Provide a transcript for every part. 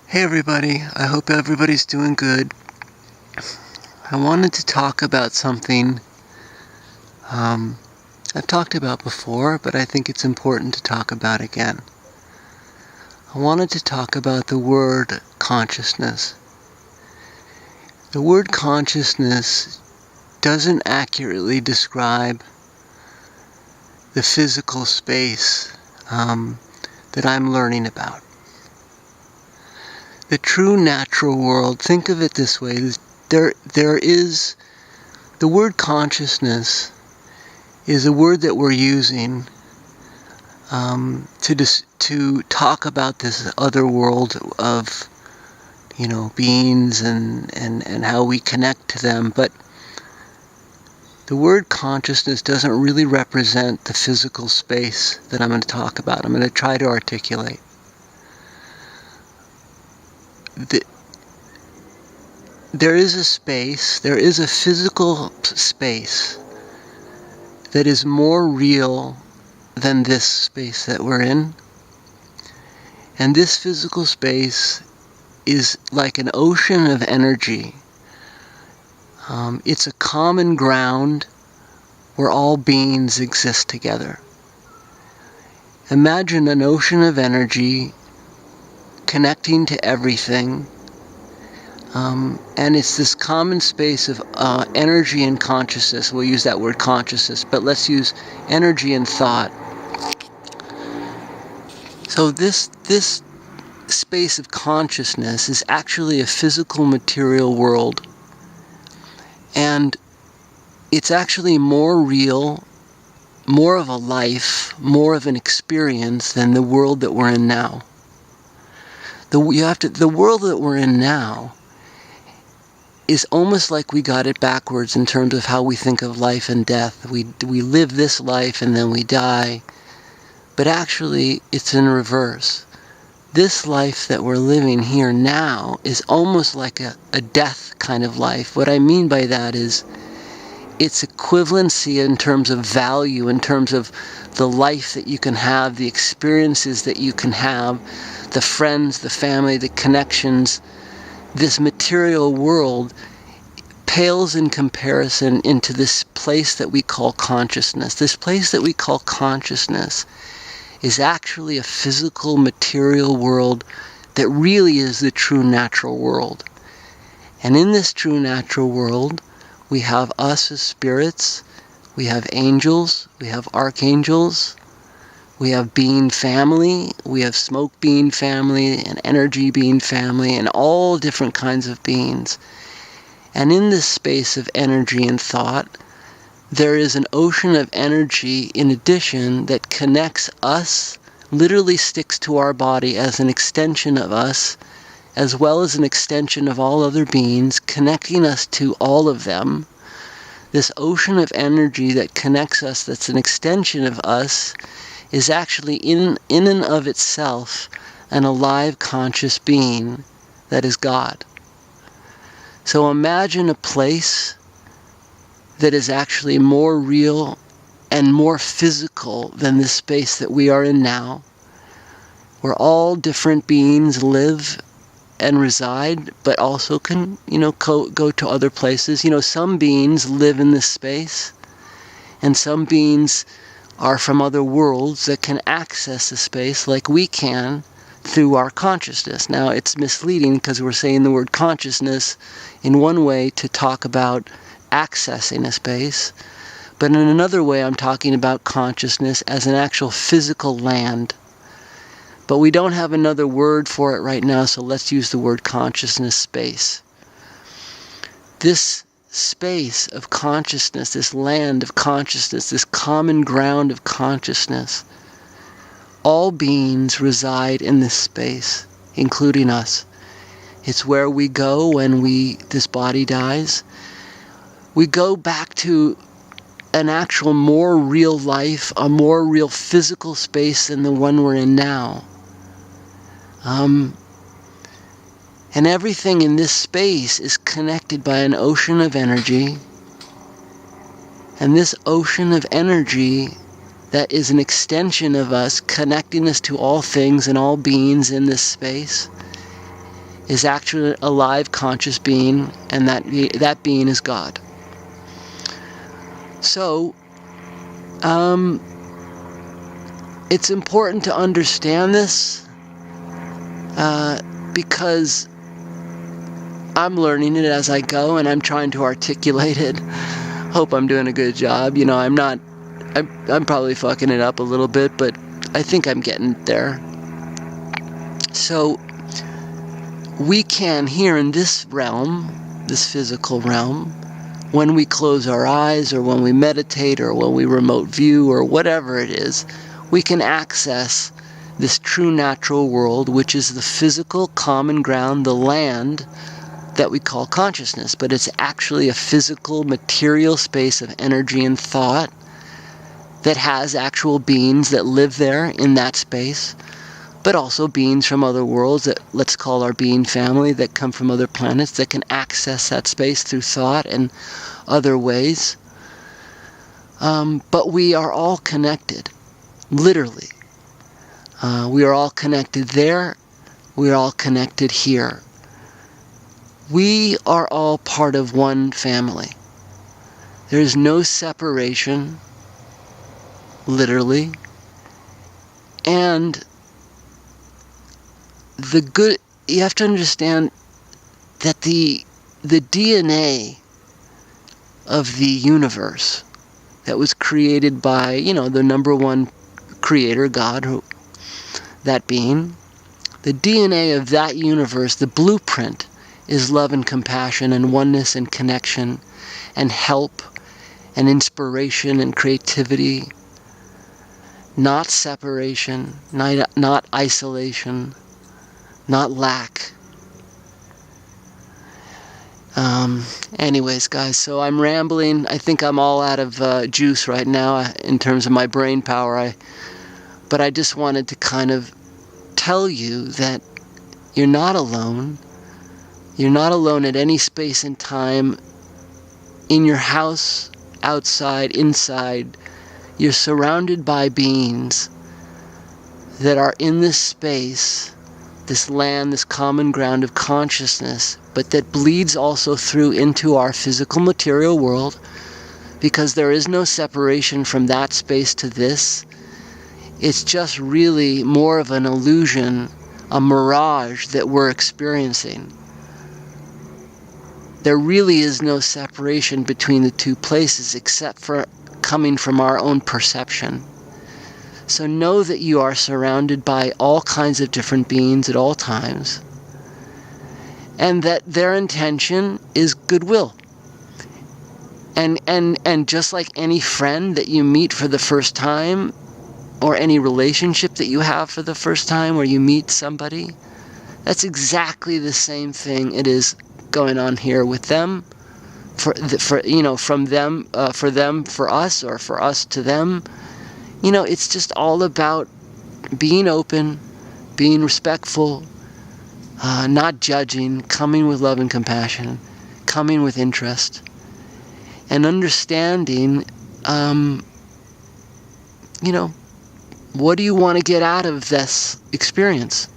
Hey everybody, I hope everybody's doing good. I wanted to talk about something I've talked about before, but I think it's important to talk about again. I wanted to talk about the word consciousness. The word consciousness doesn't accurately describe the physical space that I'm learning about. The true natural world, think of it this way, there is, the word consciousness is a word that we're using to talk about this other world of, beings and how we connect to them, but the word consciousness doesn't really represent the physical space that I'm going to talk about. I'm going to try to articulate. There is a physical space that is more real than this space that we're in. And this physical space is like an ocean of energy. It's a common ground where all beings exist together. Imagine an ocean of energy connecting to everything. And it's this common space of energy and consciousness. We'll use that word consciousness, but let's use energy and thought. So this space of consciousness is actually a physical material world. And it's actually more real, more of a life, more of an experience than the world that we're in now. The world that we're in now is almost like we got it backwards in terms of how we think of life and death. We live this life and then we die. But actually, it's in reverse. This life that we're living here now is almost like a death kind of life. What I mean by that is its equivalency in terms of value, in terms of the life that you can have, the experiences that you can have, the friends, the family, the connections. This material world pales in comparison into this place that we call consciousness. This place that we call consciousness is actually a physical material world that really is the true natural world. And in this true natural world, we have us as spirits, we have angels, we have archangels, we have being family, we have smoke being family, and energy being family, and all different kinds of beings. And in this space of energy and thought, there is an ocean of energy in addition that connects us, literally sticks to our body as an extension of us, as well as an extension of all other beings, connecting us to all of them. This ocean of energy that connects us, that's an extension of us, is actually in and of itself an alive conscious being that is God. So imagine a place that is actually more real and more physical than this space that we are in now, where all different beings live and reside, but also can, go to other places. Some beings live in this space, and some beings are from other worlds that can access the space like we can through our consciousness. Now, it's misleading because we're saying the word consciousness in one way to talk about accessing a space, but in another way I'm talking about consciousness as an actual physical land. But we don't have another word for it right now, so let's use the word consciousness space. This space of consciousness, this land of consciousness, this common ground of consciousness, all beings reside in this space, including us. It's where we go when this body dies. We go back to an actual more real life, a more real physical space than the one we're in now. And everything in this space is connected by an ocean of energy. And this ocean of energy that is an extension of us, connecting us to all things and all beings in this space, is actually a live, conscious being, and that being is God. So, it's important to understand this because I'm learning it as I go, and I'm trying to articulate it. Hope I'm doing a good job. I'm probably fucking it up a little bit, but I think I'm getting there. So, we can, here in this realm, this physical realm, when we close our eyes, or when we meditate, or when we remote view, or whatever it is, we can access this true natural world, which is the physical common ground, the land that we call consciousness. But it's actually a physical, material space of energy and thought that has actual beings that live there in that space, but also beings from other worlds that let's call our being family, that come from other planets, that can access that space through thought and other ways. But we are all connected, literally. We are all connected there. We are all connected here. We are all part of one family. There is no separation, literally. And you have to understand that the DNA of the universe that was created by, the number one creator, God, that being, the DNA of that universe, the blueprint, is love and compassion and oneness and connection and help and inspiration and creativity, not separation, not isolation, not lack. Anyways, guys, so I'm rambling. I think I'm all out of juice right now in terms of my brain power. But I just wanted to kind of tell you that you're not alone. You're not alone at any space and time, in your house, outside, inside. You're surrounded by beings that are in this space, this land, this common ground of consciousness, but that bleeds also through into our physical material world, because there is no separation from that space to this. It's just really more of an illusion, a mirage that we're experiencing. There really is no separation between the two places except for coming from our own perception. So know that you are surrounded by all kinds of different beings at all times, and that their intention is goodwill. And just like any friend that you meet for the first time, or any relationship that you have for the first time where you meet somebody, that's exactly the same thing it is going on here with them, from them, for them, for us, or for us to them. It's just all about being open, being respectful, not judging, coming with love and compassion, coming with interest, and understanding, what do you want to get out of this experience?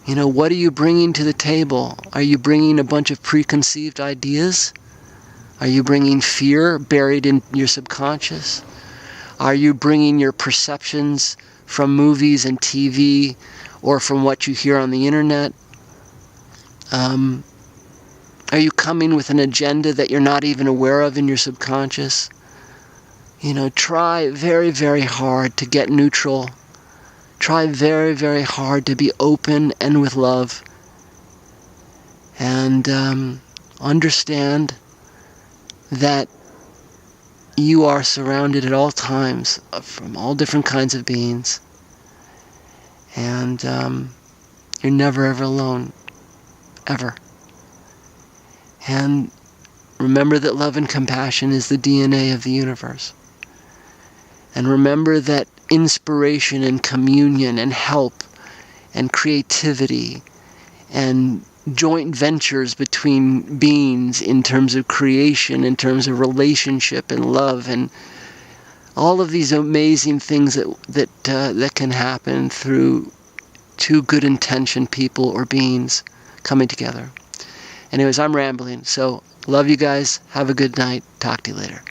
What are you bringing to the table? Are you bringing a bunch of preconceived ideas? Are you bringing fear buried in your subconscious? Are you bringing your perceptions from movies and TV, or from what you hear on the internet? Are you coming with an agenda that you're not even aware of in your subconscious? Try very, very hard to get neutral. Try very, very hard to be open and with love. And understand that you are surrounded at all times from all different kinds of beings. And you're never, ever alone. Ever. And remember that love and compassion is the DNA of the universe. And remember that inspiration and communion and help and creativity and joint ventures between beings in terms of creation, in terms of relationship and love, and all of these amazing things that can happen through two good intentioned people or beings coming together. Anyways, I'm rambling, so love you guys. Have a good night. Talk to you later.